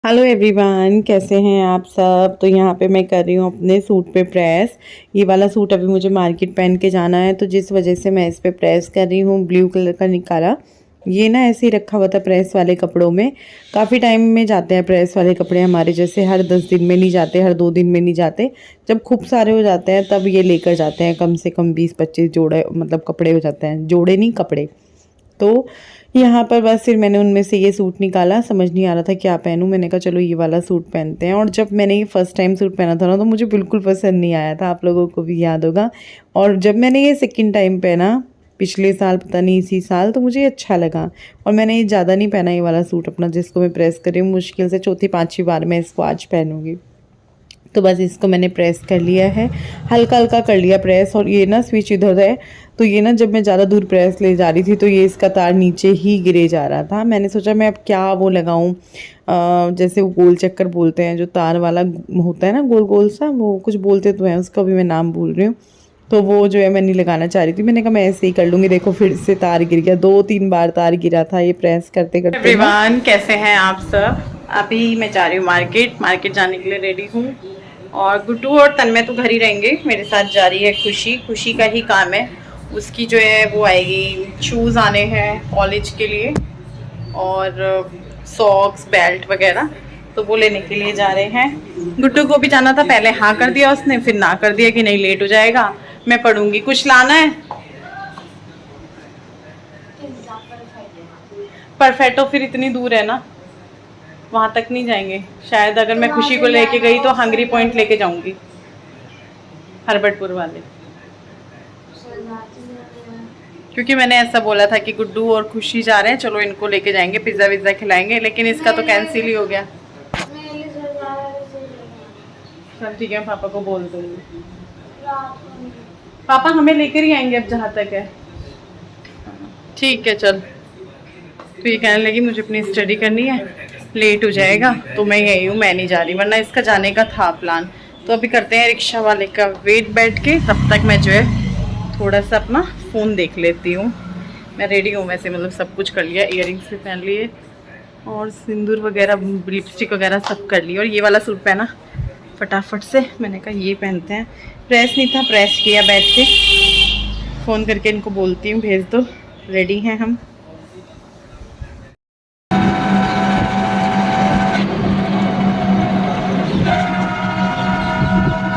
Hello everyone, कैसे हैं आप सब। तो यहाँ पे मैं कर रही हूँ अपने सूट पे प्रेस। ये वाला सूट अभी मुझे मार्केट पहन के जाना है, तो जिस वजह से मैं इस पे प्रेस कर रही हूँ। ब्लू कलर का निकाला, ये ना ऐसे ही रखा हुआ था प्रेस वाले कपड़ों में। काफ़ी टाइम में जाते हैं प्रेस वाले कपड़े हमारे, जैसे हर 10 दिन में नहीं जाते, हर 2 दिन में नहीं जाते। जब खूब सारे हो जाते हैं तब ये लेकर जाते हैं, कम से कम 20-25 जोड़े मतलब कपड़े हो जाते हैं, जोड़े नहीं कपड़े। तो यहाँ पर बस फिर मैंने उनमें से ये सूट निकाला, समझ नहीं आ रहा था क्या पहनूं। मैंने कहा चलो ये वाला सूट पहनते हैं। और जब मैंने ये फर्स्ट टाइम सूट पहना था ना, तो मुझे बिल्कुल पसंद नहीं आया था, आप लोगों को भी याद होगा। और जब मैंने ये सेकंड टाइम पहना पिछले साल, पता नहीं इसी साल, तो मुझे अच्छा लगा। और मैंने ये ज़्यादा नहीं पहना ये वाला सूट अपना, जिसको मैं प्रेस कर रही हूँ। मुश्किल से चौथी पाँचवीं बार मैं इसको आज पहनूंगी। तो बस इसको मैंने प्रेस कर लिया है, हल्का हल्का कर लिया प्रेस। और ये ना स्विच इधर है, तो ये ना जब मैं ज़्यादा दूर प्रेस ले जा रही थी तो ये इसका तार नीचे ही गिरे जा रहा था। मैंने सोचा मैं अब क्या वो लगाऊं, जैसे वो गोल चक्कर बोलते हैं, जो तार वाला होता है ना, गोल गोल सा, वो कुछ बोलते तो हैं, उसका भी मैं नाम भूल रही हूँ। तो वो जो है मैं नहीं लगाना चाह रही थी। मैंने कहा मैं ऐसे ही कर लूँगी। देखो फिर से तार गिर गया, 2-3 बार तार गिरा था ये प्रेस करते करते। एवरीवन, कैसे हैं आप सब। अभी मैं जा रही हूँ मार्केट जाने के लिए रेडी हूँ। और गुड्डू और तन्मय तो घर ही रहेंगे, मेरे साथ जा रही है खुशी का ही काम है। उसकी जो है वो आएगी, शूज़ आने हैं कॉलेज के लिए, और सॉक्स बेल्ट वगैरह, तो वो लेने के लिए जा रहे हैं। गुड्डू को भी जाना था, पहले हाँ कर दिया उसने, फिर ना कर दिया कि नहीं लेट हो जाएगा, मैं पढ़ूंगी। कुछ लाना है परफेक्टो, फिर इतनी दूर है ना, वहाँ तक नहीं जाएंगे शायद। अगर मैं खुशी को लेके गई तो हंगरी पॉइंट लेके जाऊंगी, हरबटपुर वाले, क्योंकि मैंने ऐसा बोला था कि गुड्डू और खुशी जा रहे हैं, चलो इनको लेके जाएंगे, पिज्ज़ा विज़्ज़ा खिलाएंगे, लेकिन इसका तो कैंसिल ही हो गया। सब ठीक है, पापा को बोल दूंगी, पापा हमें लेकर ही आएंगे अब जहाँ तक है। ठीक है चल। तो ये कहने लगी मुझे अपनी स्टडी करनी है, लेट हो जाएगा, तो मैं यही हूँ, मैं नहीं जा रही, वरना इसका जाने का था प्लान। तो अभी करते हैं रिक्शा वाले का वेट बैठ के, तब तक मैं जो है थोड़ा सा अपना फ़ोन देख लेती हूँ। मैं रेडी हूँ वैसे, मतलब सब कुछ कर लिया, इयररिंग्स भी पहन लिए और सिंदूर वगैरह लिपस्टिक वगैरह सब कर लिया। और ये वाला सूट पहना फटाफट से, मैंने कहा ये पहनते हैं। प्रेस नहीं था, प्रेस किया बैठ के, फ़ोन करके इनको बोलती हूँ भेज दो। रेडी हैं हम।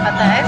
पता है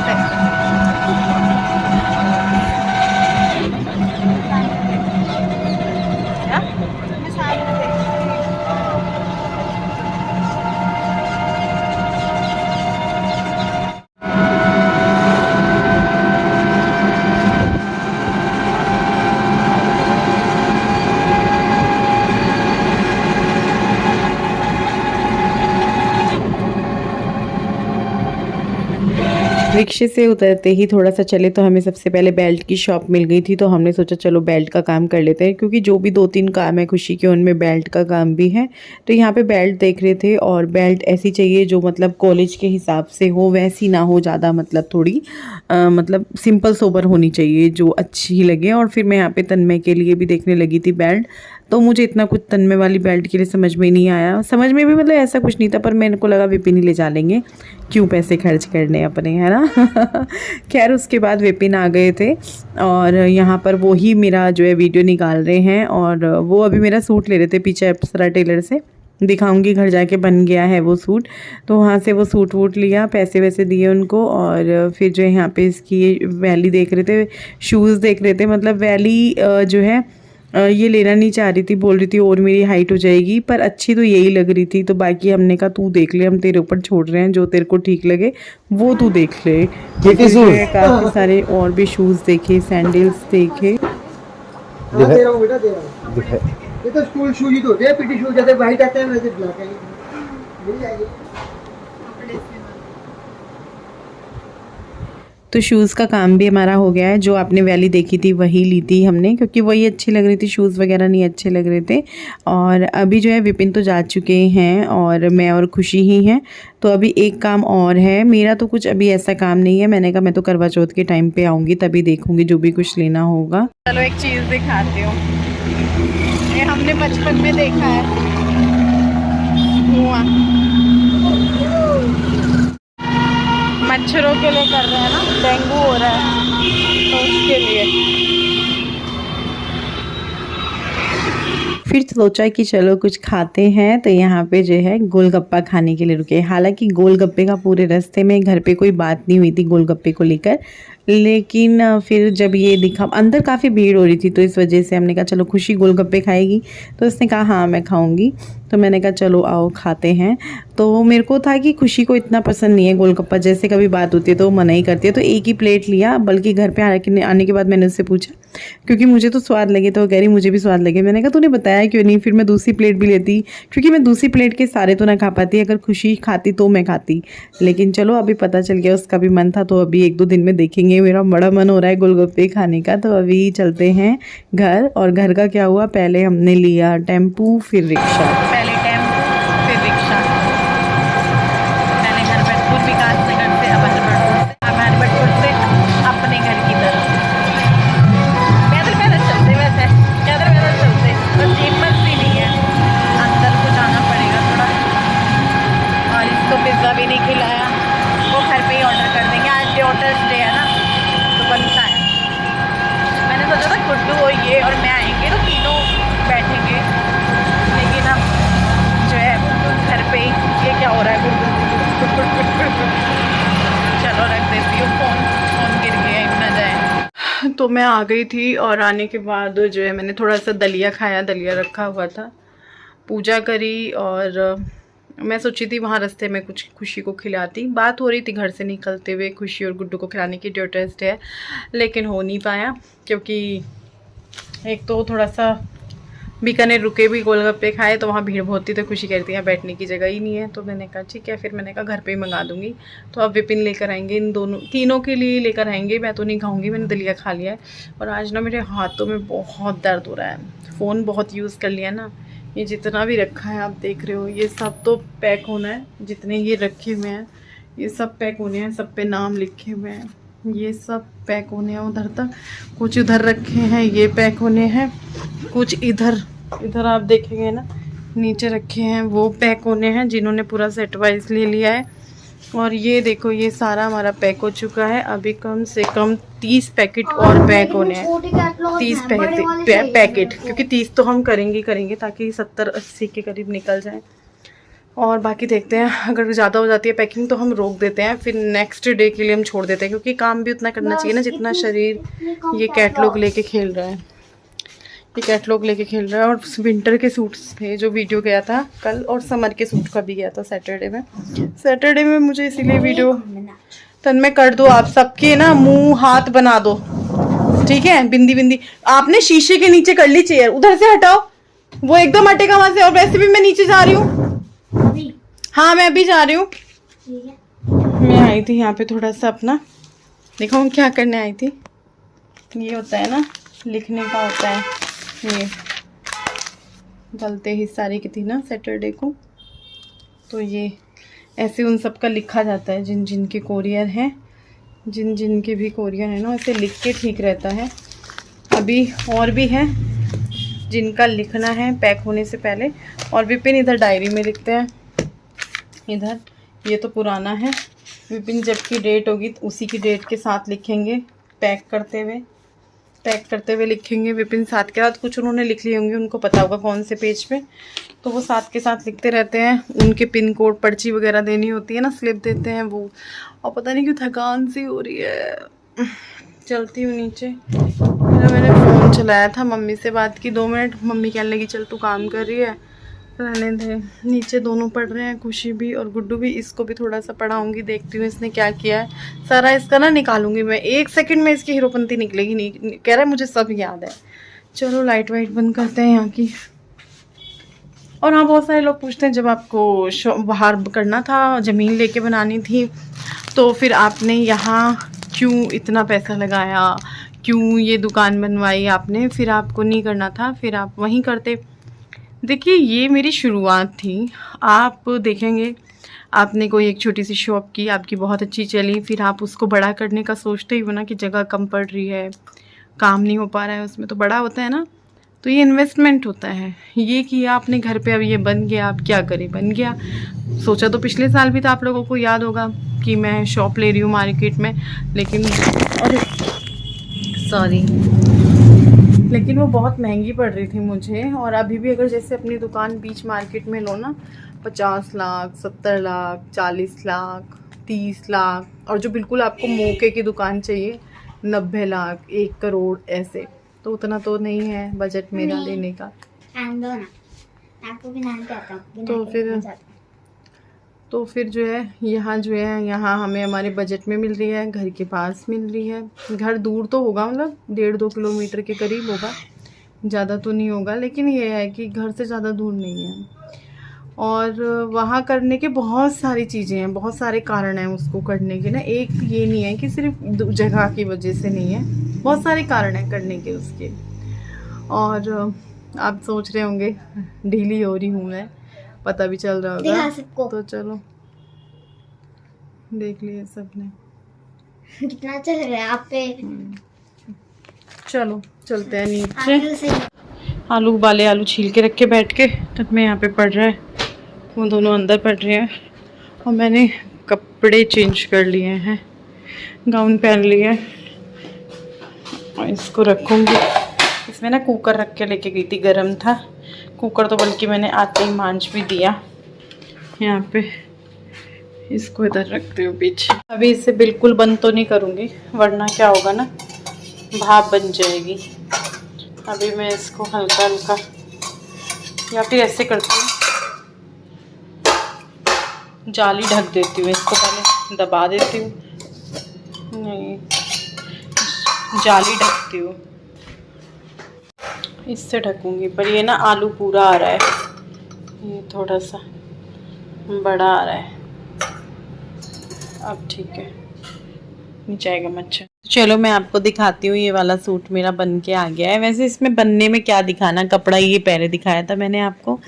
रिक्शे से उतरते ही थोड़ा सा चले तो हमें सबसे पहले बेल्ट की शॉप मिल गई थी। तो हमने सोचा चलो बेल्ट का काम कर लेते हैं, क्योंकि जो भी 2-3 काम है खुशी के, उनमें बेल्ट का काम भी है। तो यहाँ पे बेल्ट देख रहे थे, और बेल्ट ऐसी चाहिए जो मतलब कॉलेज के हिसाब से हो, वैसी ना हो ज़्यादा, मतलब थोड़ी मतलब सिंपल सोबर होनी चाहिए, जो अच्छी लगे। और फिर मैं यहाँ पे तन्मय के लिए भी देखने लगी थी बेल्ट। तो मुझे इतना कुछ तन्मय वाली बेल्ट के लिए समझ में नहीं आया, समझ में भी मतलब ऐसा कुछ नहीं था, पर मेरे को लगा विपिन ही ले जा लेंगे, क्यों पैसे खर्च करने अपने, है ना। खैर उसके बाद विपिन आ गए थे, और यहाँ पर वो ही मेरा जो है वीडियो निकाल रहे हैं। और वो अभी मेरा सूट ले रहे थे पीछे अप्सरा टेलर से, दिखाऊंगी घर जाके, बन गया है वो सूट। तो वहाँ से वो सूट वूट लिया, पैसे वैसे दिए उनको, और फिर जो है यहाँ पे इसकी वैली देख रहे थे, शूज़ देख रहे थे। मतलब वैली जो है ये लेना नहीं चाह रही थी, बोल रही थी और मेरी हाइट हो जाएगी, पर अच्छी तो यही लग रही थी। तो बाकी हमने कहा तू देख ले, हम तेरे ऊपर छोड़ रहे हैं, जो तेरे को ठीक लगे वो तू देख ले। काफ़ी सारे और भी शूज़ देखे, सैंडल्स देखे। ये तो स्कूल शूज ही तो होते हैं, पीटी शूज जैसे वाइट आते हैं वैसे ब्लैक है, मिल जाएगी। तो शूज़ का काम भी हमारा हो गया है। जो आपने वैली देखी थी वही ली थी हमने, क्योंकि वही अच्छी लग रही थी, शूज़ वगैरह नहीं अच्छे लग रहे थे। और अभी जो है विपिन तो जा चुके हैं, और मैं और खुशी ही हैं। तो अभी एक काम और है मेरा, तो कुछ अभी ऐसा काम नहीं है। मैंने कहा मैं तो करवा चौथ के टाइम पे आऊँगी, तभी देखूँगी जो भी कुछ लेना होगा। चलो एक चीज़ दिखाती हूँ, ये हमने बचपन में देखा है, धुआं। डेंगू हो रहा है तो उसके लिए फिर सोचा कि चलो कुछ खाते हैं, तो यहाँ पे जो है गोलगप्पा खाने के लिए रुके। हालांकि गोलगप्पे का पूरे रास्ते में घर पे कोई बात नहीं हुई थी गोलगप्पे को लेकर, लेकिन फिर जब ये दिखा अंदर काफ़ी भीड़ हो रही थी, तो इस वजह से हमने कहा चलो खुशी गोलगप्पे खाएगी, तो उसने कहा हाँ मैं खाऊंगी। तो मैंने कहा चलो आओ खाते हैं। तो मेरे को था कि खुशी को इतना पसंद नहीं है गोलगप्पा, जैसे कभी बात होती है तो वो मना ही करती है, तो एक ही प्लेट लिया। बल्कि घर पे आने के बाद मैंने उससे पूछा, क्योंकि मुझे तो स्वाद लगे, तो वो कह रही मुझे भी स्वाद लगे। मैंने कहा तूने बताया क्यों नहीं, फिर मैं दूसरी प्लेट भी लेती, क्योंकि मैं दूसरी प्लेट के सारे तो ना खा पाती, अगर खुशी खाती तो मैं खाती। लेकिन चलो अभी पता चल गया उसका भी मन था, तो अभी 1-2 दिन में देखेंगे। मेरा बड़ा मन हो रहा है गोलगप्पे खाने का, तो अभी चलते हैं घर। और घर का क्या हुआ, पहले हमने लिया टेम्पू फिर रिक्शा, पहले टेम्पू फिर रिक्शा। पहले हरबटपुर विकास नगर से, अब हरबटपुर से अपने घर की तरफ पैदल चलते, वैसे पैदल चलते, बस हिम्मत भी नहीं है, अंदर को जाना पड़ेगा थोड़ा। और इसको पिज़्ज़ा भी नहीं खिलाया, वो घर पे ही ऑर्डर कर देंगे, आज डॉटर्स डे है ना तो बनता है। मैंने सोचा था गुड्डू और ये और मैं आएंगे तो तीनों बैठेंगे, लेकिन अब जो है घर पे ही, ये क्या हो रहा है चलो रख देती हूँ फोन गिर गया ना जाए। तो मैं आ गई थी और आने के बाद जो है मैंने थोड़ा सा दलिया खाया, दलिया रखा हुआ था, पूजा करी। और मैं सोची थी वहाँ रास्ते में कुछ खुशी को खिलाती, बात हो रही थी घर से निकलते हुए खुशी और गुड्डू को खिलाने की, ड्यूटर्स डे है, लेकिन हो नहीं पाया क्योंकि एक तो थोड़ा सा बीकानेर रुके भी, गोलगप्पे खाए तो वहाँ भीड़ बहुत थी, तो खुशी कहती है बैठने की जगह ही नहीं है। तो मैंने कहा ठीक है, फिर मैंने कहा घर पे ही मंगा दूँगी। तो अब विपिन लेकर आएंगे, इन तीनों के लिए लेकर आएंगे, मैं तो नहीं खाऊंगी, मैंने दलिया खा लिया है। और आज ना मेरे हाथों में बहुत दर्द हो रहा है, फ़ोन बहुत यूज़ कर लिया ना। ये जितना भी रखा है आप देख रहे हो, ये सब तो पैक होना है, जितने ये रखे हुए हैं ये सब पैक होने हैं, सब पे नाम लिखे हुए हैं, ये सब पैक होने हैं उधर तक, कुछ उधर रखे हैं ये पैक होने हैं, कुछ इधर आप देखेंगे ना नीचे रखे हैं वो पैक होने हैं, जिन्होंने पूरा सेट वाइज ले लिया है। और ये देखो ये सारा हमारा पैक हो चुका है, अभी कम से कम 30 पैकेट और पैक होने हैं, 30 पैकेट, क्योंकि 30 तो हम करेंगे ताकि 70-80 के करीब निकल जाए। और बाकी देखते हैं, अगर ज़्यादा हो जाती है पैकिंग तो हम रोक देते हैं, फिर नेक्स्ट डे के लिए हम छोड़ देते हैं, क्योंकि काम भी उतना करना चाहिए ना जितना शरीर ये कैटलॉग लेके खेल रहा है, ये कैटलॉग लेके खेल रहा है। और विंटर के सूट्स थे जो वीडियो गया था कल, और समर के सूट का भी गया था सैटरडे में मुझे इसीलिए वीडियो तन में कर दो, आप सबके ना मुंह हाथ बना दो, ठीक है। बिंदी आपने शीशे के नीचे कर ली चेयर, उधर से हटाओ, वो एकदम हटेगा वहां से। और वैसे भी मैं नीचे जा रही हूँ, हाँ मैं अभी जा रही हूँ। मैं आई थी यहाँ पे थोड़ा सा अपना, देखो हम क्या करने आई थी, ये होता है ना लिखने का होता है, ये गलते ही सारी की थी ना सैटरडे को, तो ये ऐसे उन सब का लिखा जाता है, जिन जिन के कोरियर हैं, जिन जिन के भी कोरियर है ना, ऐसे लिख के ठीक रहता है। अभी और भी हैं जिनका लिखना है पैक होने से पहले। और विपिन इधर डायरी में लिखते हैं, इधर ये तो पुराना है, विपिन जब की डेट होगी तो उसी की डेट के साथ लिखेंगे, पैक करते हुए लिखेंगे विपिन साथ के साथ। कुछ उन्होंने लिख लिए होंगे, उनको पता होगा कौन से पेज पे, तो वो साथ के साथ लिखते रहते हैं। उनके पिन कोड पर्ची वगैरह देनी होती है ना, स्लिप देते हैं वो। और पता नहीं क्यों थकान सी हो रही है, चलती हूँ नीचे। मैंने फ़ोन चलाया था, मम्मी से बात की 2 मिनट, मम्मी कहने लगी चल तू काम कर रही है, रहने दे। नीचे दोनों पढ़ रहे हैं, खुशी भी और गुड्डू भी, इसको भी थोड़ा सा पढ़ाऊंगी, देखती हूँ इसने क्या किया है, सारा इसका ना निकालूंगी मैं, 1 सेकंड में इसकी हीरोपंती निकलेगी नहीं, कह रहा है मुझे सब याद है। चलो लाइट वाइट बंद करते हैं यहाँ की। और हाँ, बहुत सारे लोग पूछते हैं जब आपको बाहर करना था, ज़मीन लेके बनानी थी, तो फिर आपने यहाँ क्यों इतना पैसा लगाया, क्यों ये दुकान बनवाई आपने, फिर आपको नहीं करना था, फिर आप वहीं करते। देखिए ये मेरी शुरुआत थी, आप देखेंगे आपने कोई एक छोटी सी शॉप की, आपकी बहुत अच्छी चली, फिर आप उसको बड़ा करने का सोचते ही हो ना कि जगह कम पड़ रही है, काम नहीं हो पा रहा है उसमें, तो बड़ा होता है ना, तो ये इन्वेस्टमेंट होता है। ये किया आपने घर पे, अब ये बन गया, आप क्या करें, बन गया। सोचा तो पिछले साल भी था, आप लोगों को याद होगा कि मैं शॉप ले रही हूँ मार्केट में, लेकिन अरे सॉरी, लेकिन वो बहुत महंगी पड़ रही थी मुझे। और अभी भी अगर जैसे अपनी दुकान बीच मार्केट में लो ना, 50 लाख, 70 लाख, 40 लाख, 30 लाख, और जो बिल्कुल आपको मौके की दुकान चाहिए 90 लाख, 1 करोड़ ऐसे, तो उतना तो नहीं है बजट मेरा लेने का। आपको भी नाम क्या आता है? तो फिर जो है यहाँ हमें हमारे बजट में मिल रही है, घर के पास मिल रही है। घर दूर तो होगा, मतलब 1.5-2 किलोमीटर के करीब होगा, ज़्यादा तो नहीं होगा, लेकिन ये है कि घर से ज़्यादा दूर नहीं है। और वहाँ करने के बहुत सारी चीज़ें हैं, बहुत सारे कारण हैं उसको करने के ना। एक ये नहीं है कि सिर्फ जगह की वजह से नहीं है, बहुत सारे कारण हैं करने के उसके। और आप सोच रहे होंगे ढीली हो रही हूँ मैं, पता भी चल रहा होगा, तो चलो देख लिए सबने कितना अच्छा लग रहा है आप पे। चलो चलते हैं नीचे। आलू उबाले, आलू छील के रख के बैठ के, तब मैं यहाँ पे पढ़ रहा है, वो दोनों अंदर पढ़ रहे हैं। और मैंने कपड़े चेंज कर लिए हैं, गाउन पहन लिया है, और इसको रखूँगी। इसमें ना कुकर रख के लेके गई थी, गरम था कुकर, तो बल्कि मैंने आते ही मांझ भी दिया। यहाँ पे इसको इधर रखते हो पीछे। अभी इसे बिल्कुल बंद तो नहीं करूँगी, वरना क्या होगा ना, भाप बन जाएगी। अभी मैं इसको हल्का हल्का, या फिर ऐसे करती हूँ, जाली ढक देती हूँ इसको, पहले दबा देती हूँ, नहीं जाली ढकती हूँ, इससे ढकूँगी। पर ये ना आलू पूरा आ रहा है, ये थोड़ा सा बड़ा आ रहा है, अब ठीक है, नहीं जाएगा मच्छर। चलो मैं आपको दिखाती हूँ, ये वाला सूट मेरा बन के आ गया है। वैसे इसमें बनने में क्या दिखाना, कपड़ा ये पहले दिखाया था मैंने आपको,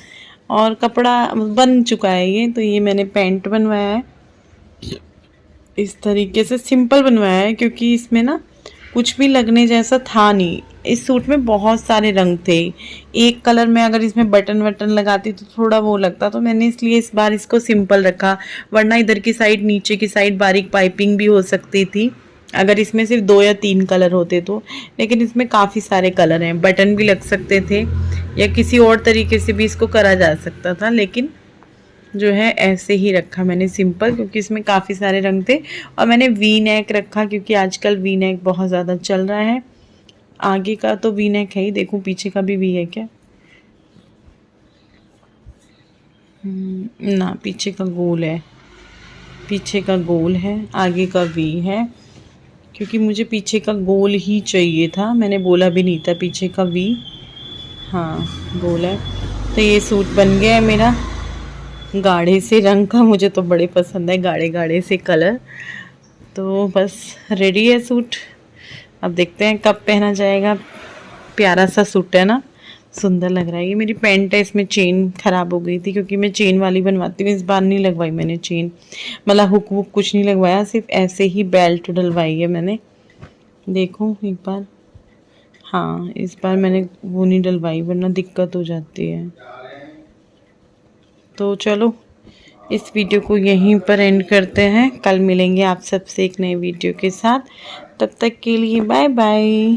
और कपड़ा बन चुका है ये। तो ये मैंने पैंट बनवाया है, इस तरीके से सिंपल बनवाया है, क्योंकि इसमें ना कुछ भी लगने जैसा था नहीं। इस सूट में बहुत सारे रंग थे, एक कलर में अगर इसमें बटन वटन लगाती तो थोड़ा वो लगता, तो मैंने इसलिए इस बार इसको सिंपल रखा। वरना इधर की साइड, नीचे की साइड बारीक पाइपिंग भी हो सकती थी अगर इसमें सिर्फ 2 या 3 कलर होते तो, लेकिन इसमें काफ़ी सारे कलर हैं, बटन भी लग सकते थे, या किसी और तरीके से भी इसको करा जा सकता था, लेकिन जो है ऐसे ही रखा मैंने सिंपल, क्योंकि इसमें काफ़ी सारे रंग थे। और मैंने वी नेक रखा, क्योंकि आजकल वी नेक बहुत ज़्यादा चल रहा है। आगे का तो वी नेक है ही, देखूं पीछे का भी वी है क्या, ना पीछे का गोल है, पीछे का गोल है, आगे का वी है, क्योंकि मुझे पीछे का गोल ही चाहिए था, मैंने बोला भी नहीं था पीछे का वी, हाँ गोल है। तो ये सूट बन गया है मेरा, गाढ़े से रंग का, मुझे तो बड़े पसंद है गाढ़े गाढ़े से कलर। तो बस रेडी है सूट, अब देखते हैं कब पहना जाएगा। प्यारा सा सूट है ना, सुंदर लग रहा है। ये मेरी पैंट है, इसमें चेन ख़राब हो गई थी, क्योंकि मैं चेन वाली बनवाती हूँ, इस बार नहीं लगवाई मैंने चेन, मतलब हुक वुक कुछ नहीं लगवाया, सिर्फ ऐसे ही बेल्ट डलवाई है मैंने। देखूँ एक बार, हाँ इस बार मैंने वो नहीं डलवाई, वरना दिक्कत हो जाती है। तो चलो इस वीडियो को यहीं पर एंड करते हैं, कल मिलेंगे आप सबसे एक नए वीडियो के साथ, तब तक के लिए बाय बाय।